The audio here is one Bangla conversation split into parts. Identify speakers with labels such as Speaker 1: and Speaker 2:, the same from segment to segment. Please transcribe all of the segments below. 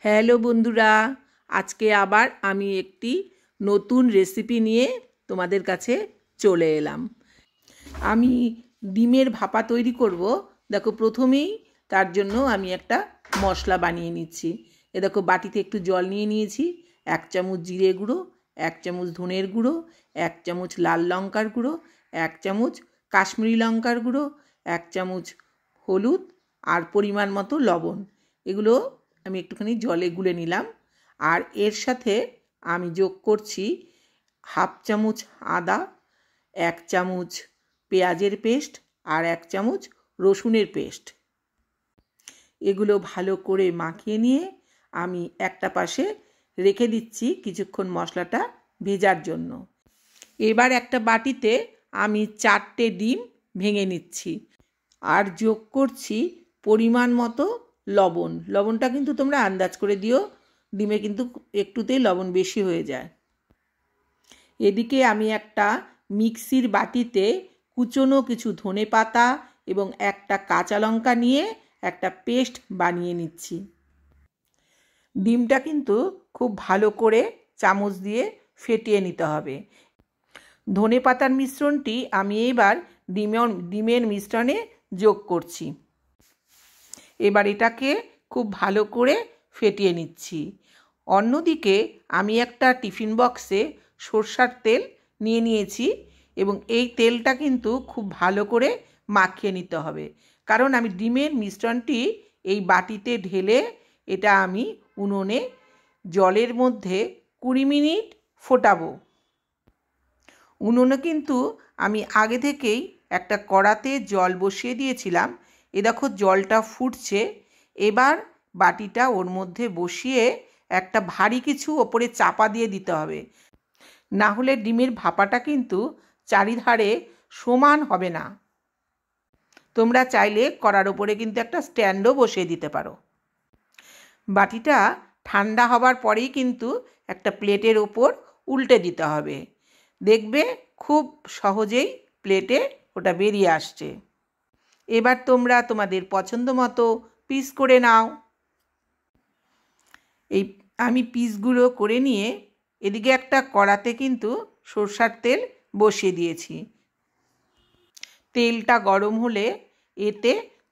Speaker 1: হ্যালো বন্ধুরা, আজকে আবার আমি একটি নতুন রেসিপি নিয়ে তোমাদের কাছে চলে এলাম। আমি ডিমের ভাপা তৈরি করব। দেখো, প্রথমেই তার জন্য আমি একটা মশলা বানিয়ে নিচ্ছি। দেখো, বাটিতে একটু জল নিয়ে নিয়েছি, 1 চামচ জিরে গুঁড়ো, 1 চামচ ধনের গুঁড়ো, 1 চামচ লাল লঙ্কার গুঁড়ো, 1 চামচ কাশ্মীরি লঙ্কার গুঁড়ো, 1 চামচ হলুদ আর পরিমাণ মতো লবণ। এগুলো আমি একটুখানি জলে গুলে নিলাম। আর এর সাথে আমি যোগ করছি 1/2 চামচ আদা, 1 চামচ পেঁয়াজের পেস্ট আর 1 চামচ রসুনের পেস্ট। এগুলো ভালো করে মাখিয়ে নিয়ে আমি একটা পাশে রেখে দিচ্ছি কিছুক্ষণ মশলাটা ভেজার জন্য। এবার একটা বাটিতে আমি 4টে ডিম ভেঙে নিচ্ছি আর যোগ করছি পরিমাণ মতো লবণ। লবণটা কিন্তু তোমরা আন্দাজ করে দিও, ডিমে কিন্তু একটুতেই লবণ বেশি হয়ে যায়। এদিকে আমি একটা মিক্সির বাটিতে কুচনো কিছু ধনেপাতা এবং একটা কাঁচা লঙ্কা নিয়ে একটা পেস্ট বানিয়ে নিচ্ছি। ডিমটা কিন্তু খুব ভালো করে চামচ দিয়ে ফেটিয়ে নিতে হবে। ধনেপাতার মিশ্রণটি আমি এবার ডিমের মিশ্রণে যোগ করছি। এবার এটাকে খুব ভালো করে ফেটিয়ে নিচ্ছি। অন্যদিকে আমি একটা টিফিন বক্সে সরষের তেল নিয়ে নিয়েছি এবং এই তেলটা কিন্তু খুব ভালো করে মাখিয়ে নিতে হবে, কারণ আমি ডিমের মিশ্রণটি এই বাটিতে ঢেলে এটা আমি উনুনে জলের মধ্যে 20 মিনিট ফোটাবো। উনুনে কিন্তু আমি আগে থেকেই একটা কড়াতে জল বসিয়ে দিয়েছিলাম। দেখো, জলটা ফুটছে। এবার বাটিটা ওর মধ্যে বসিয়ে একটা ভারী কিছু ওপরে চাপা দিয়ে দিতে হবে, না হলে ডিমের ভাপাটা কিন্তু চারিধারে সমান হবে না। তোমরা চাইলে কড়ার ওপরে কিন্তু একটা স্ট্যান্ডও বসিয়ে দিতে পারো। বাটিটা ঠান্ডা হবার পরেই কিন্তু একটা প্লেটের ওপর উল্টে দিতে হবে। দেখবে খুব সহজেই প্লেটে ওটা বেরিয়ে আসছে। এবার তোমরা তোমাদের পছন্দ মতো পিস করে নাও। আমি পিসগুলো করে নিয়ে এদিকে একটা কড়াতে কিন্তু সরষের তেল বসিয়ে দিয়েছি। তেলটা গরম হলে এতে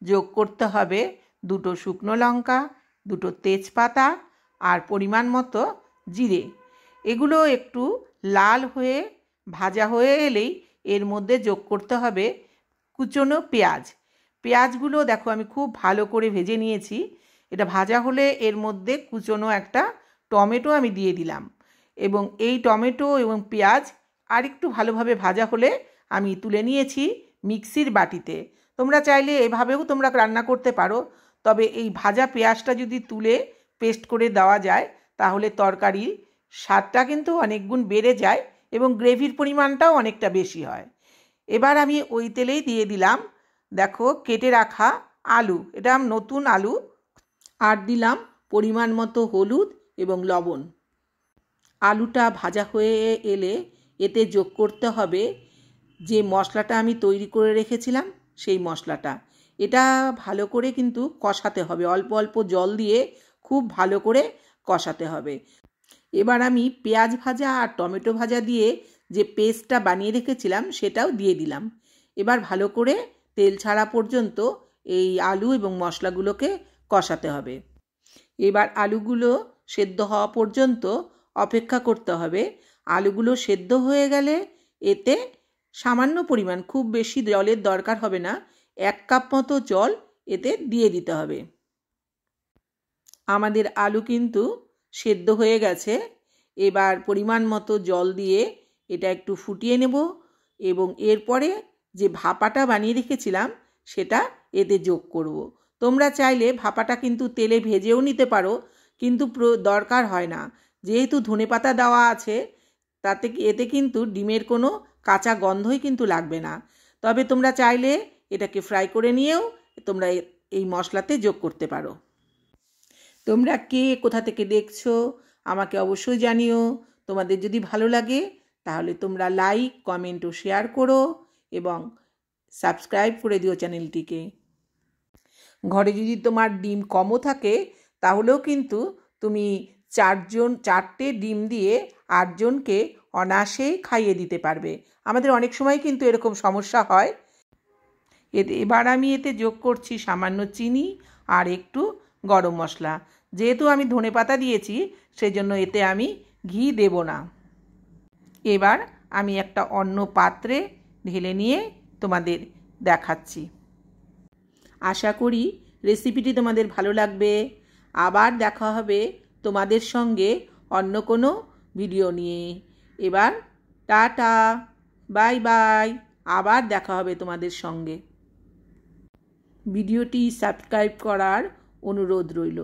Speaker 1: যোগ করতে হবে 2টো শুকনো লঙ্কা, 2টো তেজপাতা আর পরিমাণ মতো জিরে। এগুলো একটু লাল হয়ে ভাজা হয়ে এলেই এর মধ্যে যোগ করতে হবে কুচনো পেঁয়াজ। পেঁয়াজগুলো দেখো আমি খুব ভালো করে ভেজে নিয়েছি। এটা ভাজা হলে এর মধ্যে কুচনো একটা টমেটো আমি দিয়ে দিলাম এবং এই টমেটো এবং পেঁয়াজ আর একটু ভালোভাবে ভাজা হলে আমি তুলে নিয়েছি মিক্সির বাটিতে। তোমরা চাইলে এভাবেও তোমরা রান্না করতে পারো, তবে এই ভাজা পেঁয়াজটা যদি তুলে পেস্ট করে দেওয়া যায় তাহলে তরকারির স্বাদটা কিন্তু অনেক গুণ বেড়ে যায় এবং গ্রেভির পরিমাণটাও অনেকটা বেশি হয়। এবার আমি ওই তেলেই দিয়ে দিলাম দেখো কেটে রাখা আলু। এটা নতুন আলু। আর দিলাম পরিমাণ মতো হলুদ এবং লবণ। আলুটা ভাজা হয়ে এলে এতে যোগ করতে হবে যে মশলাটা আমি তৈরি করে রেখেছিলাম, সেই মশলাটা। এটা ভালো করে কিন্তু কষাতে হবে, অল্প অল্প জল দিয়ে খুব ভালো করে কষাতে হবে। এবার আমি পেঁয়াজ ভাজা আর টমেটো ভাজা দিয়ে যে পেস্টটা বানিয়ে রেখেছিলাম সেটাও দিয়ে দিলাম। এবার ভালো করে তেল ছাড়া পর্যন্ত এই আলু এবং মশলাগুলোকে কষাতে হবে। এবার আলুগুলো সেদ্ধ হওয়া পর্যন্ত অপেক্ষা করতে হবে। আলুগুলো সেদ্ধ হয়ে গেলে এতে সামান্য পরিমাণ, খুব বেশি জলের দরকার হবে না, 1 কাপ মতো জল এতে দিয়ে দিতে হবে। আমাদের আলু কিন্তু সেদ্ধ হয়ে গেছে। এবার পরিমাণ মতো জল দিয়ে এটা একটু ফুটিয়ে নেব এবং এরপরে যে ভাপাটা বানিয়ে রেখেছিলাম সেটা এতে যোগ করব। তোমরা চাইলে ভাপাটা কিন্তু তেলে ভেজেও নিতে পারো, কিন্তু দরকার হয় না, যেহেতু ধনেপাতা দেওয়া আছে তাতে এতে কিন্তু ডিমের কোনো কাঁচা গন্ধই কিন্তু লাগবে না। তবে তোমরা চাইলে এটাকে ফ্রাই করে নিয়েও তোমরা এই মশলাতে যোগ করতে পারো। তোমরা কে কোথা থেকে দেখছো আমাকে অবশ্যই জানিও। তোমাদের যদি ভালো লাগে তাহলে তোমরা লাইক, কমেন্ট ও শেয়ার করো এবং সাবস্ক্রাইব করে দিও চ্যানেলটিকে। ঘরে যদি তোমার ডিম কমও থাকে তাহলেও কিন্তু তুমি 4টে ডিম দিয়ে 8 জনকে অনায়াসেই খাইয়ে দিতে পারবে। আমাদের অনেক সময় কিন্তু এরকম সমস্যা হয়। এবার আমি এতে যোগ করছি সামান্য চিনি আর একটু গরম মশলা। যেহেতু আমি ধনেপাতা দিয়েছি সেজন্য এতে আমি ঘি দেব না। এবার আমি একটা অন্য পাত্রে ঢেলে নিয়ে তোমাদের দেখাচ্ছি। আশা করি রেসিপিটি তোমাদের ভালো লাগবে। আবার দেখা হবে তোমাদের সঙ্গে অন্য কোনো ভিডিও নিয়ে। এবার টাটা, বাই বাই, আবার দেখা হবে তোমাদের সঙ্গে। ভিডিওটি সাবস্ক্রাইব করার অনুরোধ রইল।